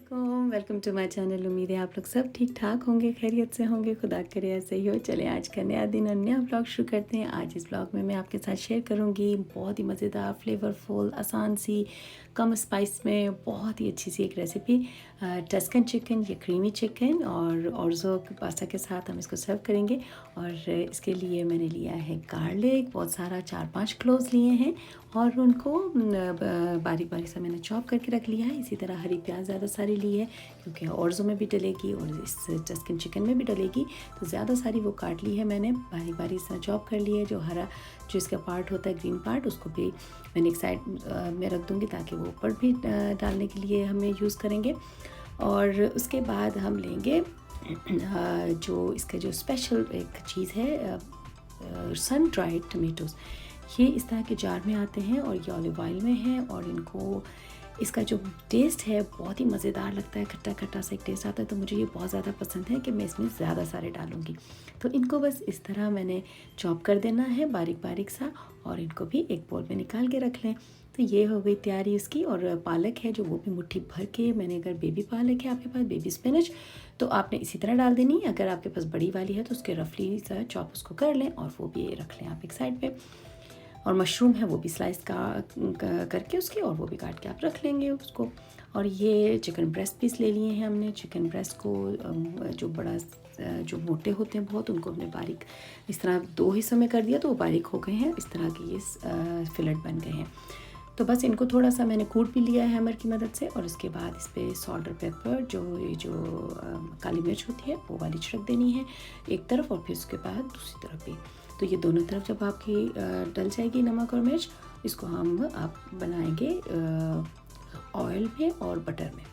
वालेकुम, welcome to my channel. उम्मीद है आप लोग सब ठीक ठाक होंगे, खैरियत से होंगे। खुदा करे ऐसे ही हो। चले आज का नया दिन और नया व्लॉग शुरू करते हैं। आज इस व्लॉग में मैं आपके साथ शेयर करूंगी बहुत ही मज़ेदार, फ्लेवरफुल, आसान सी, कम स्पाइस में बहुत ही अच्छी सी एक रेसिपी, टस्कन चिकन या क्रीमी चिकन और ऑर्ज़ो पास्ता के साथ हम इसको सर्व करेंगे। और इसके लिए मैंने लिया है गार्लिक, बहुत सारा 4-5 क्लोव्स लिए हैं और उनको बारीक बारीक सा मैंने चॉप करके रख लिया है। इसी तरह हरी प्याज ज़्यादा सारी ली है क्योंकि ऑर्ज़ो में भी डलेगी और इस टस्कन चिकन में भी डलेगी, तो ज़्यादा सारी वो काट ली है मैंने, बारीक बारीक सा चॉप कर लिया है। जो हरा जो इसका पार्ट होता है, ग्रीन पार्ट, उसको भी मैंने एक साइड में रख दूँगी ताकि वो ऊपर भी डालने के लिए हमें यूज़ करेंगे। और उसके बाद हम लेंगे जो इसका जो स्पेशल एक चीज़ है, सन ड्राइड टमेटोज़। ये इस तरह के जार में आते हैं और ये ऑलिव ऑयल में है और इनको इसका जो टेस्ट है बहुत ही मज़ेदार लगता है, खट्टा खट्टा सा एक टेस्ट आता है, तो मुझे ये बहुत ज़्यादा पसंद है कि मैं इसमें ज़्यादा सारे डालूँगी। तो इनको बस इस तरह मैंने चॉप कर देना है बारीक बारीक सा और इनको भी एक बोल में निकाल के रख लें। तो ये हो गई तैयारी इसकी। और पालक है जो, वो भी मुट्ठी भर के मैंने, अगर बेबी पालक है आपके पास, बेबी स्पिनच, तो आपने इसी तरह डाल देनी है। अगर आपके पास बड़ी वाली है तो उसके रफली सा चॉप उसको कर लें और वो भी रख लें आप एक साइड पे। और मशरूम है वो भी स्लाइस करके उसके, और वो भी काट के आप रख लेंगे उसको। और ये चिकन ब्रेस्ट पीस ले लिए हैं हमने। चिकन ब्रेस्ट को जो बड़ा जो मोटे होते हैं बहुत, उनको हमने बारीक इस तरह 2 हिस्सों में कर दिया तो वो बारीक हो गए हैं, इस तरह के ये फिलेट बन गए हैं। तो बस इनको थोड़ा सा मैंने कूट भी लिया है हैमर की मदद से। और उसके बाद इस पर सॉल्ट और पेपर, जो काली मिर्च होती है वो वाली छिड़क देनी है एक तरफ, और फिर उसके बाद दूसरी तरफ भी। तो ये दोनों तरफ जब आपकी डल जाएगी नमक और मिर्च, इसको हम आप बनाएंगे ऑयल में और बटर में।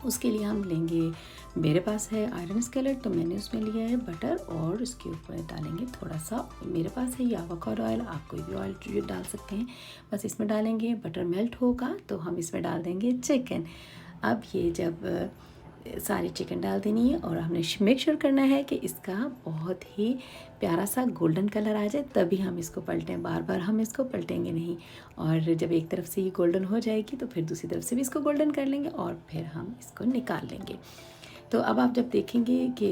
उसके लिए हम लेंगे, मेरे पास है आयरन स्केलेट, तो मैंने उसमें लिया है बटर और उसके ऊपर डालेंगे थोड़ा सा, मेरे पास है ये एवोकाडो ऑयल, आप कोई भी ऑयल डाल सकते हैं। बस इसमें डालेंगे, बटर मेल्ट होगा तो हम इसमें डाल देंगे चिकन। अब ये जब सारी चिकन डाल देनी है और हमने मेक श्योर करना है कि इसका बहुत ही प्यारा सा गोल्डन कलर आ जाए, तभी हम इसको पलटें, बार बार हम इसको पलटेंगे नहीं। और जब एक तरफ से ये गोल्डन हो जाएगी तो फिर दूसरी तरफ से भी इसको गोल्डन कर लेंगे और फिर हम इसको निकाल लेंगे। तो अब आप जब देखेंगे कि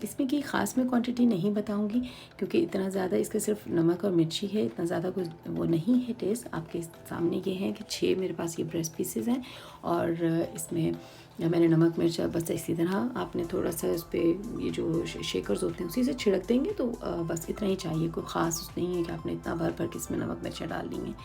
इसमें की ख़ास मैं क्वांटिटी नहीं बताऊंगी क्योंकि इतना ज़्यादा इसका सिर्फ नमक और मिर्ची है, इतना ज़्यादा कुछ वो नहीं है टेस्ट। आपके सामने ये है कि 6 मेरे पास ये ब्रेस्ट पीसेस हैं और इसमें मैंने नमक मिर्च बस इसी तरह आपने थोड़ा सा इस पर ये जो शेकर्स होते हैं उसी से छिड़क देंगे, तो बस इतना ही चाहिए, कोई ख़ास नहीं है कि आपने इतना भर भर के इसमें नमक मिर्चा डालनी है।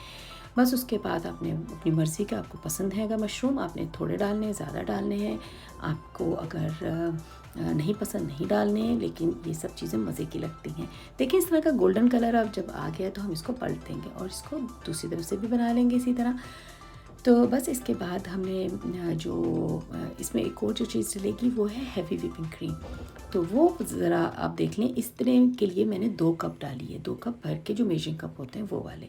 बस उसके बाद आपने अपनी मर्ज़ी का, आपको पसंद है अगर मशरूम आपने थोड़े डालने हैं, ज़्यादा डालने हैं, आपको अगर नहीं पसंद नहीं डालने हैं, लेकिन ये सब चीज़ें मज़े की लगती हैं। देखिए इस तरह का गोल्डन कलर अब जब आ गया तो हम इसको पलट देंगे और इसको दूसरी तरफ से भी बना लेंगे इसी तरह। तो बस इसके बाद हमने जो इसमें एक और जो चीज़ डलेगी वो है हैवी व्हिपिंग क्रीम। तो वो ज़रा आप देख लें, इस तरह के लिए मैंने 2 कप डाली है, 2 कप भर के जो मेजरिंग कप होते हैं वो वाले।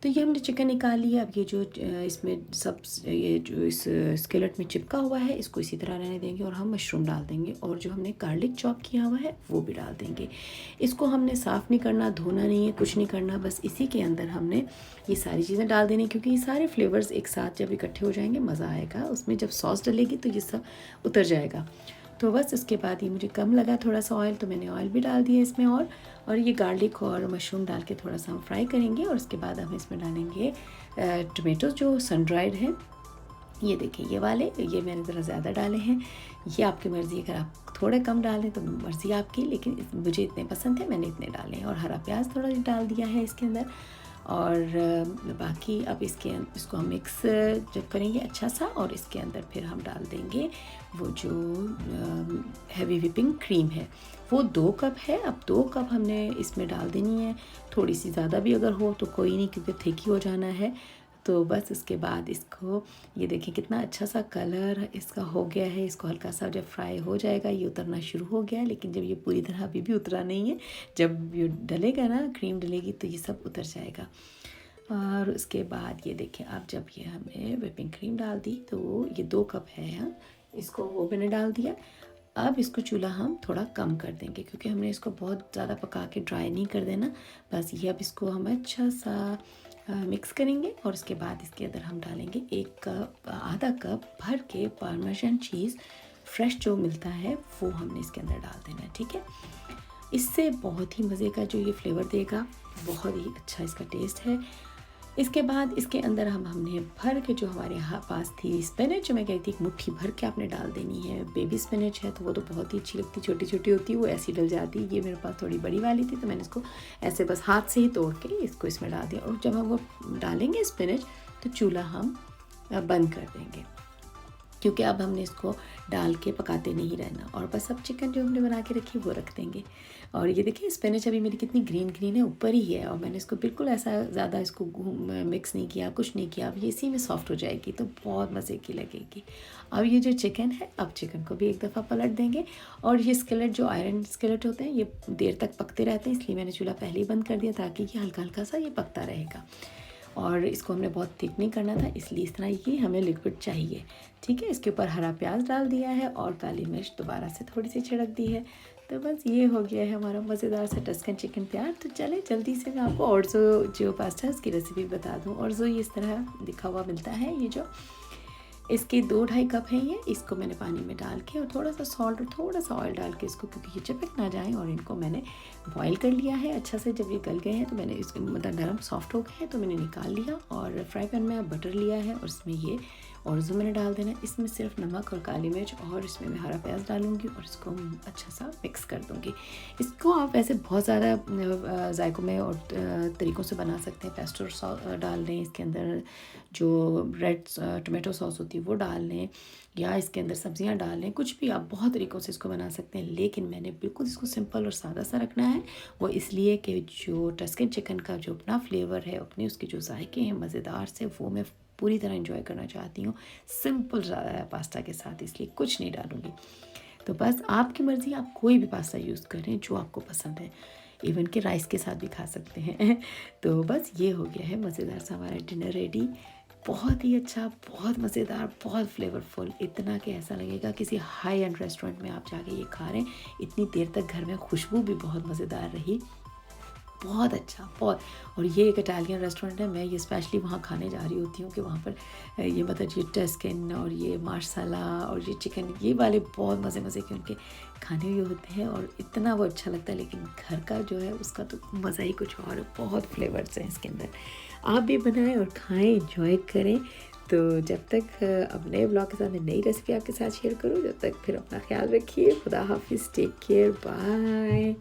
तो ये हमने चिकन निकाल लिया। अब ये जो इसमें सब ये जो इस स्केलेट में चिपका हुआ है इसको इसी तरह रहने देंगे और हम मशरूम डाल देंगे और जो हमने गार्लिक चॉप किया हुआ है वो भी डाल देंगे। इसको हमने साफ़ नहीं करना, धोना नहीं है, कुछ नहीं करना, बस इसी के अंदर हमने ये सारी चीज़ें डाल देनी, क्योंकि ये सारे फ्लेवर्स एक साथ जब इकट्ठे हो जाएंगे मज़ा आएगा उसमें। जब सॉस डलेगी तो ये सब उतर जाएगा। तो बस इसके बाद ये मुझे कम लगा थोड़ा सा ऑयल, तो मैंने ऑयल भी डाल दिया इसमें। और ये गार्लिक और मशरूम डाल के थोड़ा सा हम फ्राई करेंगे और उसके बाद हम इसमें डालेंगे टमेटोज़ जो सन ड्राइड हैं। ये देखिए ये वाले, ये मैंने ज़रा ज़्यादा डाले हैं, ये आपकी मर्ज़ी, अगर आप थोड़े कम डालें तो मर्ज़ी आपकी, लेकिन मुझे इतने पसंद है मैंने इतने डाले हैं। और हरा प्याज थोड़ा डाल दिया है इसके अंदर। और बाकी अब इसको हम मिक्स जब करेंगे अच्छा सा, और इसके अंदर फिर हम डाल देंगे वो जो हैवी व्हिपिंग क्रीम है, वो 2 कप है। अब 2 कप हमने इसमें डाल देनी है, थोड़ी सी ज़्यादा भी अगर हो तो कोई नहीं क्योंकि थिक ही हो जाना है। तो बस उसके बाद इसको, ये देखिए कितना अच्छा सा कलर इसका हो गया है। इसको हल्का सा जब फ्राई हो जाएगा ये उतरना शुरू हो गया है, लेकिन जब ये पूरी तरह अभी भी उतरा नहीं है, जब ये डलेगा ना, क्रीम डलेगी तो ये सब उतर जाएगा। और उसके बाद ये देखिए अब जब ये हमने व्हिपिंग क्रीम डाल दी तो ये 2 कप है, हाँ, इसको वो मैंने डाल दिया। अब इसको चूल्हा हम थोड़ा कम कर देंगे क्योंकि हमने इसको बहुत ज़्यादा पका के ड्राई नहीं कर देना। बस ये अब इसको हम अच्छा सा मिक्स करेंगे और उसके बाद इसके अंदर हम डालेंगे आधा कप भर के पार्मेसन चीज़ फ्रेश जो मिलता है वो हमने इसके अंदर डाल देना है, ठीक है। इससे बहुत ही मज़े का जो ये फ्लेवर देगा, बहुत ही अच्छा इसका टेस्ट है। इसके बाद इसके अंदर हमने भर के जो हमारे यहाँ पास थी स्पिनच, जो मैं कहती थी एक मुट्ठी भर के आपने डाल देनी है। बेबी स्पिनच है तो वो तो बहुत ही अच्छी लगती, छोटी छोटी होती है, वो ऐसी डल जाती है। ये मेरे पास थोड़ी बड़ी वाली थी तो मैंने इसको ऐसे बस हाथ से ही तोड़ के इसको इसमें डाल दिया। और जब हम वो डालेंगे स्पिनच तो चूल्हा हम बंद कर देंगे, क्योंकि अब हमने इसको डाल के पकाते नहीं रहना। और बस अब चिकन जो हमने बना के रखी वो रख देंगे। और ये देखिए स्पिनच अभी मेरी कितनी ग्रीन ग्रीन है, ऊपर ही है, और मैंने इसको बिल्कुल ऐसा ज़्यादा इसको मिक्स नहीं किया, कुछ नहीं किया। अब ये इसी में सॉफ्ट हो जाएगी तो बहुत मज़े की लगेगी। अब ये जो चिकन है, अब चिकन को भी एक दफ़ा पलट देंगे। और ये स्केलेट जो आयरन स्केलेट होते हैं ये देर तक पकते रहते हैं, इसलिए मैंने चूल्हा पहले ही बंद कर दिया ताकि ये हल्का हल्का सा ये पकता रहेगा। और इसको हमने बहुत थिक नहीं करना था, इसलिए इस तरह की हमें लिक्विड चाहिए, ठीक है। इसके ऊपर हरा प्याज डाल दिया है और काली मिर्च दोबारा से थोड़ी सी छिड़क दी है। तो बस ये हो गया है हमारा मज़ेदार सा टस्कन चिकन तैयार। तो चले जल्दी से मैं आपको ऑर्ज़ो जो पास्ता है उसकी रेसिपी बता दूँ। ऑर्ज़ो ये इस तरह लिखा हुआ मिलता है, ये जो इसके 2-2.5 कप हैं ये। इसको मैंने पानी में डाल के और थोड़ा सा सॉल्ट और थोड़ा सा ऑयल डाल के इसको, क्योंकि ये चिपक ना जाए, और इनको मैंने बॉईल कर लिया है अच्छा से। जब ये गल गए हैं तो मैंने इसको मतलब नरम सॉफ्ट हो गए हैं तो मैंने निकाल लिया। और फ्राई पैन में बटर लिया है और इसमें ये ऑर्ज़ो मैंने डाल देना है। इसमें सिर्फ नमक और काली मिर्च और इसमें मैं हरा प्याज डालूँगी और इसको अच्छा सा मिक्स कर दूँगी। इसको आप वैसे बहुत ज़्यादा जायकों में और तरीक़ों से बना सकते हैं। पेस्टो सॉस डाल दें इसके अंदर, जो रेड टोमेटो सॉस होती है वो डाल लें, या इसके अंदर सब्जियां डाल लें, कुछ भी आप बहुत तरीक़ों से इसको बना सकते हैं। लेकिन मैंने बिल्कुल इसको सिंपल और सादा सा रखना है, वो इसलिए कि जो टस्कन चिकन का जो अपना फ्लेवर है, अपने उसके जो जायके हैं मज़ेदार से, वो मैं पूरी तरह एंजॉय करना चाहती हूँ सिंपल पास्ता के साथ, इसलिए कुछ नहीं डालूँगी। तो बस आपकी मर्ज़ी, आप कोई भी पास्ता यूज़ करें जो आपको पसंद है, इवन के राइस के साथ भी खा सकते हैं। तो बस ये हो गया है मज़ेदार सा हमारा डिनर रेडी। बहुत ही अच्छा, बहुत मज़ेदार, बहुत फ्लेवरफुल, इतना कि ऐसा लगेगा किसी हाई एंड रेस्टोरेंट में आप जाके ये खा रहे हैं। इतनी देर तक घर में खुशबू भी बहुत मज़ेदार रही, बहुत अच्छा, बहुत। और ये एक इटालियन रेस्टोरेंट है, मैं ये स्पेशली वहाँ खाने जा रही होती हूँ कि वहाँ पर ये मतलब ये टस्कन और ये मार्सला और ये चिकन, ये वाले बहुत मज़े मज़े के उनके खाने भी होते हैं और इतना वो अच्छा लगता है। लेकिन घर का जो है उसका तो मज़ा ही कुछ और है, बहुत फ्लेवर्स हैं इसके अंदर। आप भी बनाएं और खाएं, एंजॉय करें। तो जब तक अब नए ब्लॉग के साथ मैं नई रेसिपी आपके साथ शेयर करूँ, जब तक फिर अपना ख्याल रखिए। खुदा हाफिज़, टेक केयर, बाय।